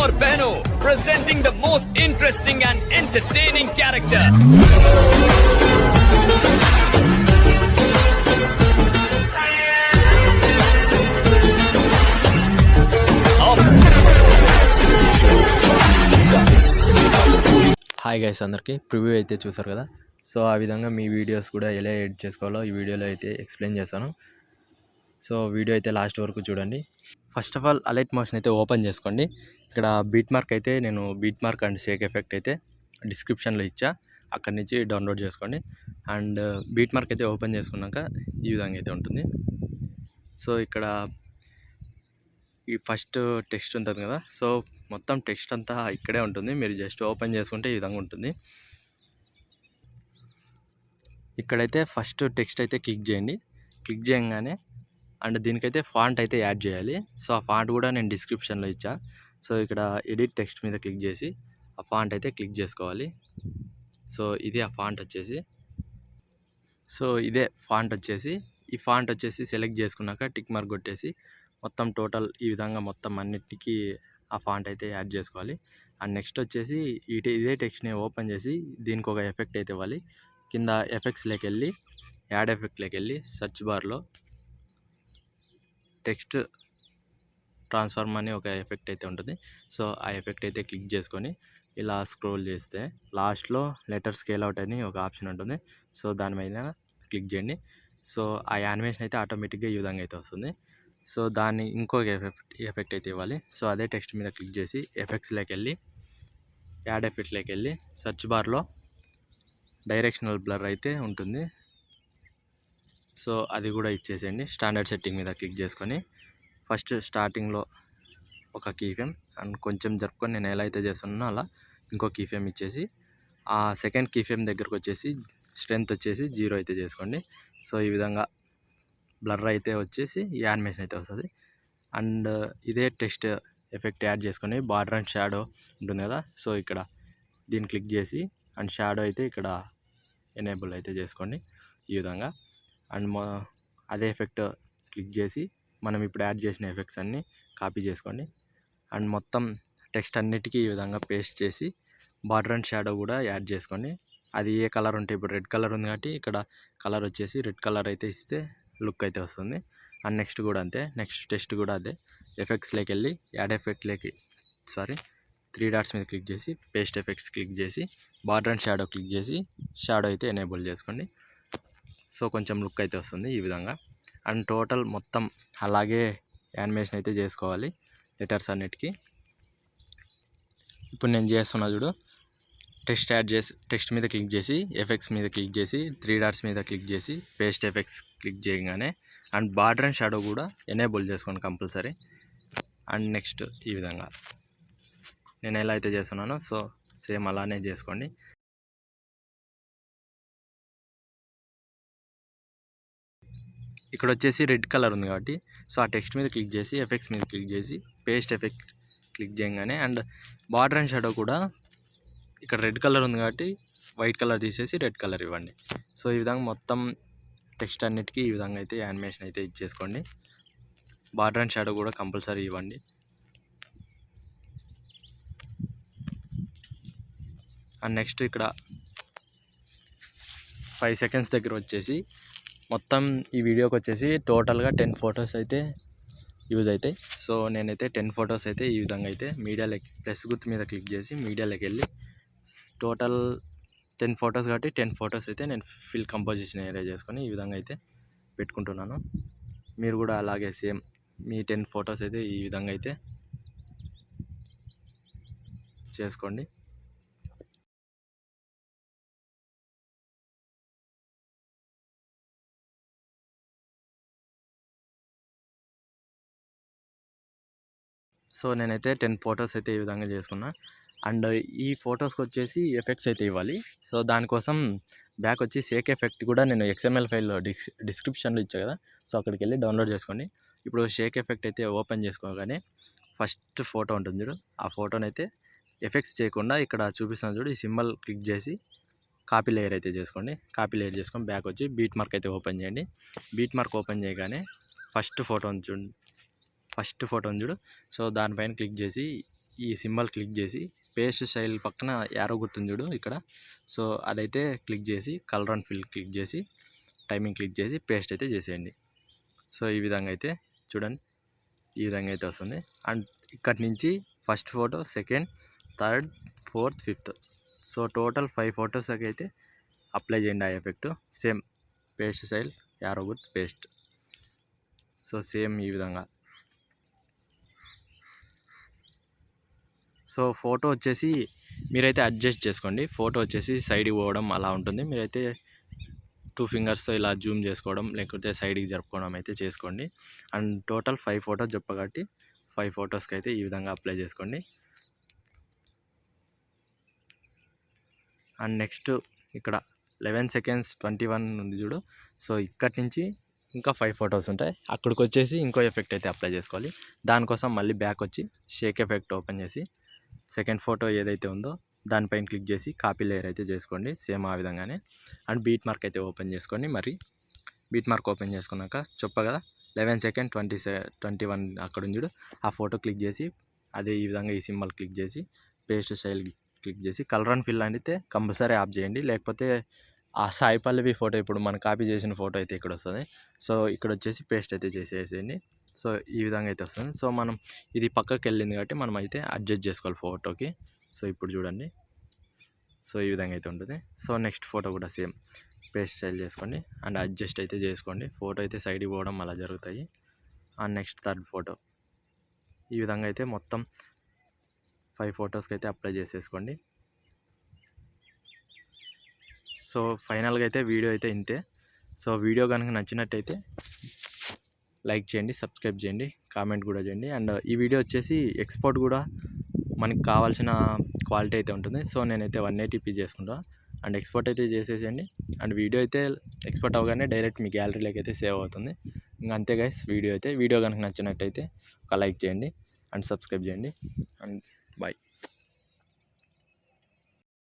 और बहनों, presenting the most interesting and entertaining character. Hi guys, అందరికీ ప్రివ్యూ అయితే చూసారు కదా. సో ఆ విధంగా మీ వీడియోస్ కూడా ఎలా ఎడిట్ చేసుకోవాలో ఈ వీడియోలో అయితే ఎక్స్ప్లెయిన్ చేశాను. సో వీడియో అయితే లాస్ట్ వరకు చూడండి. First of all alight motion అయితే ఓపెన్ చేసుకోండి. ఇక్కడ బీట్ మార్క్ అయితే నేను beat mark and Sheikh effect అయితే డిస్క్రిప్షన్లో ఇచ్చా, అక్కడి నుంచి డౌన్లోడ్ చేసుకోండి. అండ్ బీట్ మార్క్ అయితే ఓపెన్ చేసుకున్నాక ఈ విధంగా అయితే ఉంటుంది. సో ఇక్కడ ఈ ఫస్ట్ టెక్స్ట్ ఉంటుంది కదా, సో మొత్తం టెక్స్ట్ అంతా ఇక్కడే ఉంటుంది. మీరు జస్ట్ ఓపెన్ చేసుకుంటే ఈ విధంగా ఉంటుంది. ఇక్కడైతే ఫస్ట్ టెక్స్ట్ అయితే క్లిక్ చేయండి. క్లిక్ చేయగానే అండ్ దీనికైతే ఫాంట్ అయితే యాడ్ చేయాలి. సో ఆ ఫాంట్ కూడా నేను డిస్క్రిప్షన్లో ఇచ్చా. సో ఇక్కడ ఎడిట్ టెక్స్ట్ మీద క్లిక్ చేసి ఆ ఫాంట్ అయితే క్లిక్ చేసుకోవాలి. సో ఇది ఆ ఫాంట్ వచ్చేసి, సో ఇదే ఫాంట్ వచ్చేసి, ఈ ఫాంట్ వచ్చేసి సెలెక్ట్ చేసుకున్నాక టిక్ మార్క్ కొట్టేసి మొత్తం టోటల్ ఈ విధంగా మొత్తం అన్నిటికీ ఆ ఫాంట్ అయితే యాడ్ చేసుకోవాలి. అండ్ నెక్స్ట్ వచ్చేసి ఇదే టెక్స్ట్ని ఓపెన్ చేసి దీనికి ఒక ఎఫెక్ట్ అయితే ఇవ్వాలి. కింద ఎఫెక్ట్స్లోకి వెళ్ళి యాడ్ ఎఫెక్ట్లోకి వెళ్ళి సెర్చ్ బార్లో టెక్స్ట్ ట్రాన్స్ఫార్మ్ అని ఒక ఎఫెక్ట్ అయితే ఉంటుంది. సో ఆ ఎఫెక్ట్ అయితే క్లిక్ చేసుకొని ఇలా స్క్రోల్ చేస్తే లాస్ట్లో లెటర్ స్కేల్ అవుట్ అని ఒక ఆప్షన్ ఉంటుంది. సో దాని మీద క్లిక్ చేయండి. సో ఆ యానిమేషన్ అయితే ఆటోమేటిక్గా ఈ విధంగా అయితే వస్తుంది. సో దాన్ని ఇంకొక ఎఫెక్ట్ అయితే ఇవ్వాలి. సో అదే టెక్స్ట్ మీద క్లిక్ చేసి ఎఫెక్ట్స్లోకి వెళ్ళి యాడ్ ఎఫెక్ట్లోకి వెళ్ళి సెర్చ్ బార్లో డైరెక్షనల్ బ్లర్ అయితే ఉంటుంది. సో అది కూడా ఇచ్చేసేయండి. స్టాండర్డ్ సెట్టింగ్ మీద క్లిక్ చేసుకొని ఫస్ట్ స్టార్టింగ్లో ఒక కీఫ్రేమ్ అండ్ కొంచెం జరుపుకొని నేను ఎలా అయితే చేస్తున్నానో అలా ఇంకో కీఫ్రేమ్ ఇచ్చేసి ఆ సెకండ్ కీఫ్రేమ్ దగ్గరకు వచ్చేసి స్ట్రెంత్ వచ్చేసి 0 అయితే చేసుకోండి. సో ఈ విధంగా బ్లర్ అయితే వచ్చేసి యానిమేషన్ అయితే వస్తుంది. అండ్ ఇదే టెక్స్ట్ ఎఫెక్ట్ యాడ్ చేసుకొని బార్డర్ అండ్ షాడో ఉంటుంది కదా, సో ఇక్కడ దీన్ని క్లిక్ చేసి అండ్ షాడో అయితే ఇక్కడ ఎనేబుల్ అయితే చేసుకోండి ఈ విధంగా. అండ్ అదే ఎఫెక్ట్ క్లిక్ చేసి మనం ఇప్పుడు యాడ్ చేసిన ఎఫెక్ట్స్ అన్నీ కాపీ చేసుకోండి. అండ్ మొత్తం టెక్స్ట్ అన్నిటికీ ఈ విధంగా పేస్ట్ చేసి బార్డర్ అండ్ షాడో కూడా యాడ్ చేసుకోండి. అది ఏ కలర్ ఉంటే ఇప్పుడు రెడ్ కలర్ ఉంది కాబట్టి ఇక్కడ కలర్ వచ్చేసి రెడ్ కలర్ అయితే ఇస్తే లుక్ అయితే వస్తుంది. అండ్ నెక్స్ట్ కూడా అంతే, నెక్స్ట్ టెక్స్ట్ కూడా అదే ఎఫెక్ట్స్లోకి వెళ్ళి యాడ్ ఎఫెక్ట్లోకి 3 డాట్స్ మీద క్లిక్ చేసి పేస్ట్ ఎఫెక్ట్స్ క్లిక్ చేసి బార్డర్ అండ్ షాడో క్లిక్ చేసి షాడో అయితే ఎనేబుల్ చేసుకోండి. సో కొంచెం లుక్ అయితే వస్తుంది ఈ విధంగా. అండ్ టోటల్ మొత్తం అలాగే యానిమేషన్ అయితే చేసుకోవాలి లెటర్స్ అన్నిటికీ. ఇప్పుడు నేను చేస్తున్నా చూడు, టెక్స్ట్ యాడ్ చేసి టెక్స్ట్ మీద క్లిక్ చేసి ఎఫెక్ట్స్ మీద క్లిక్ చేసి 3 డాట్స్ మీద క్లిక్ చేసి పేస్ట్ ఎఫెక్ట్స్ క్లిక్ చేయగానే అండ్ బార్డర్ అండ్ షాడో కూడా ఎనేబుల్ చేసుకోండి కంపల్సరీ. అండ్ నెక్స్ట్ ఈ విధంగా నేను ఎలా అయితే చేస్తున్నానో సో సేమ్ అలానే చేసుకోండి. ఇక్కడ వచ్చేసి రెడ్ కలర్ ఉంది కాబట్టి సో ఆ టెక్స్ట్ మీద క్లిక్ చేసి ఎఫెక్ట్స్ మీద క్లిక్ చేసి పేస్ట్ ఎఫెక్ట్ క్లిక్ చేయగానే అండ్ బార్డర్ అండ్ షాడో కూడా ఇక్కడ రెడ్ కలర్ ఉంది కాబట్టి వైట్ కలర్ తీసేసి రెడ్ కలర్ ఇవ్వండి. సో ఈ విధంగా మొత్తం టెక్స్ట్ అన్నిటికీ ఈ విధంగా అయితే యానిమేషన్ అయితే ఇచ్చేసుకోండి. బార్డర్ అండ్ షాడో కూడా కంపల్సరీ ఇవ్వండి. అండ్ నెక్స్ట్ ఇక్కడ 5 సెకండ్స్ దగ్గర వచ్చేసి మొత్తం ఈ వీడియోకి వచ్చేసి టోటల్గా 10 ఫొటోస్ అయితే యూజ్ అవుతాయి. సో నేనైతే 10 ఫొటోస్ అయితే ఈ విధంగా అయితే మీడియాలోకి ప్లస్ గుర్తు మీద క్లిక్ చేసి మీడియాలోకి వెళ్ళి టోటల్ 10 ఫొటోస్ కాబట్టి 10 ఫొటోస్ అయితే నేను ఫిల్ కంపోజిషన్ ఏరియా చేసుకొని ఈ విధంగా అయితే పెట్టుకుంటున్నాను. మీరు కూడా అలాగే సేమ్ మీ 10 ఫొటోస్ అయితే ఈ విధంగా అయితే చేసుకోండి. సో నేనైతే 10 ఫొటోస్ అయితే ఈ విధంగా చేసుకున్నా. అండ్ ఈ ఫొటోస్కి వచ్చేసి ఎఫెక్ట్స్ అయితే ఇవ్వాలి. సో దానికోసం బ్యాక్ వచ్చి షేక్ ఎఫెక్ట్ కూడా నేను XML ఫైల్లో డిస్క్రిప్షన్లో ఇచ్చా కదా, సో అక్కడికి వెళ్ళి డౌన్లోడ్ చేసుకోండి. ఇప్పుడు షేక్ ఎఫెక్ట్ అయితే ఓపెన్ చేసుకోగానే ఫస్ట్ ఫోటో ఉంటుంది చూడు, ఆ ఫోటోని అయితే ఎఫెక్ట్స్ చేయకుండా ఇక్కడ చూపిస్తాను చూడు, ఈ సింబల్ క్లిక్ చేసి కాపీ లేయర్ అయితే చేసుకోండి. కాపీ లేయర్ చేసుకొని బ్యాక్ వచ్చి బీట్ మార్క్ అయితే ఓపెన్ చేయండి. బీట్ మార్క్ ఓపెన్ చేయగానే ఫస్ట్ ఫోటో ఉంది చూడు, సో దానిపైన క్లిక్ చేసి ఈ సింబల్ క్లిక్ చేసి పేస్ట్ స్టైల్ పక్కన యారో గుర్తుంది చూడు ఇక్కడ, సో అదైతే క్లిక్ చేసి కలర్ అండ్ ఫిల్ క్లిక్ చేసి టైమింగ్ క్లిక్ చేసి పేస్ట్ అయితే చేసేయండి. సో ఈ విధంగా అయితే చూడండి, ఈ విధంగా అయితే వస్తుంది. అండ్ ఇక్కడి నుంచి first photo, second, third, fourth, fifth, so total 5 ఫొటోస్కి అయితే అప్లై చేయండి ఆ effect. Same paste style arrow గుర్తు పేస్ట్, సో సేమ్ ఈ విధంగా. సో ఫోటో వచ్చేసి మీరైతే అడ్జస్ట్ చేసుకోండి. ఫోటో వచ్చేసి సైడ్కి పోవడం అలా ఉంటుంది, మీరైతే 2 ఫింగర్స్తో ఇలా జూమ్ చేసుకోవడం లేకపోతే సైడ్కి జరుపుకోవడం అయితే చేసుకోండి. అండ్ టోటల్ 5 ఫొటోస్ చెప్పబట్టి 5 ఫొటోస్కి అయితే ఈ విధంగా అప్లై చేసుకోండి. అండ్ నెక్స్ట్ ఇక్కడ 11 సెకండ్స్ 21 ఉంది చూడు, సో ఇక్కడి నుంచి ఇంకా 5 ఫొటోస్ ఉంటాయి. అక్కడికి వచ్చేసి ఇంకో ఎఫెక్ట్ అయితే అప్లై చేసుకోవాలి. దానికోసం మళ్ళీ బ్యాక్ వచ్చి షేక్ ఎఫెక్ట్ ఓపెన్ చేసి సెకండ్ ఫోటో ఏదైతే ఉందో దానిపైన క్లిక్ చేసి కాపీ లేయర్ అయితే చేసుకోండి, సేమ్ ఆ విధంగానే. అండ్ బీట్ మార్క్ అయితే ఓపెన్ చేసుకోండి. మరి బీట్ మార్క్ ఓపెన్ చేసుకున్నాక కదా 11 సెకండ్ 21 అక్కడ ఉంది చూడు, ఆ ఫోటో క్లిక్ చేసి అదే ఈ విధంగా ఈ సింబల్ క్లిక్ చేసి పేస్ట్ స్టైల్ క్లిక్ చేసి కలర్ అండ్ ఫిల్ అయితే కంపల్సరీ ఆఫ్ చేయండి, లేకపోతే ఆ సాయి పల్లవి ఫోటో ఇప్పుడు మనం కాపీ చేసిన ఫోటో అయితే ఇక్కడ వస్తుంది. సో ఇక్కడ వచ్చేసి పేస్ట్ అయితే చేసేసేయండి. సో ఈ విధంగా అయితే వస్తుంది. సో మనం ఇది పక్కకి వెళ్ళింది కాబట్టి మనం అయితే అడ్జస్ట్ చేసుకోవాలి ఫోటోకి. సో ఇప్పుడు చూడండి, సో ఈ విధంగా అయితే ఉంటుంది. సో నెక్స్ట్ ఫోటో కూడా సేమ్ పేస్ట్ స్టైల్ చేసుకోండి అండ్ అడ్జస్ట్ అయితే చేసుకోండి. ఫోటో అయితే సైడ్కి పోవడం అలా జరుగుతాయి. అండ్ నెక్స్ట్ థర్డ్ ఫోటో ఈ విధంగా అయితే మొత్తం 5 ఫొటోస్కి అయితే అప్లై చేసేసుకోండి. సో ఫైనల్గా అయితే వీడియో అయితే ఇంతే. సో వీడియో కనుక నచ్చినట్టయితే లైక్ చేయండి, సబ్స్క్రైబ్ చేయండి, కామెంట్ కూడా చేయండి. అండ్ ఈ వీడియో వచ్చేసి ఎక్స్పోర్ట్ కూడా మనకి కావాల్సిన క్వాలిటీ అయితే ఉంటుంది. సో నేనైతే 180p చేసుకుంటా అండ్ ఎక్స్పోర్ట్ అయితే చేసేసేయండి. అండ్ వీడియో అయితే ఎక్స్పోర్ట్ అవగానే డైరెక్ట్ మీ గ్యాలరీలోకి అయితే సేవ్ అవుతుంది. ఇంకా అంతే గైస్, వీడియో కనుక నచ్చినట్టయితే ఒక లైక్ చేయండి అండ్ సబ్స్క్రైబ్ చేయండి అండ్ బాయ్.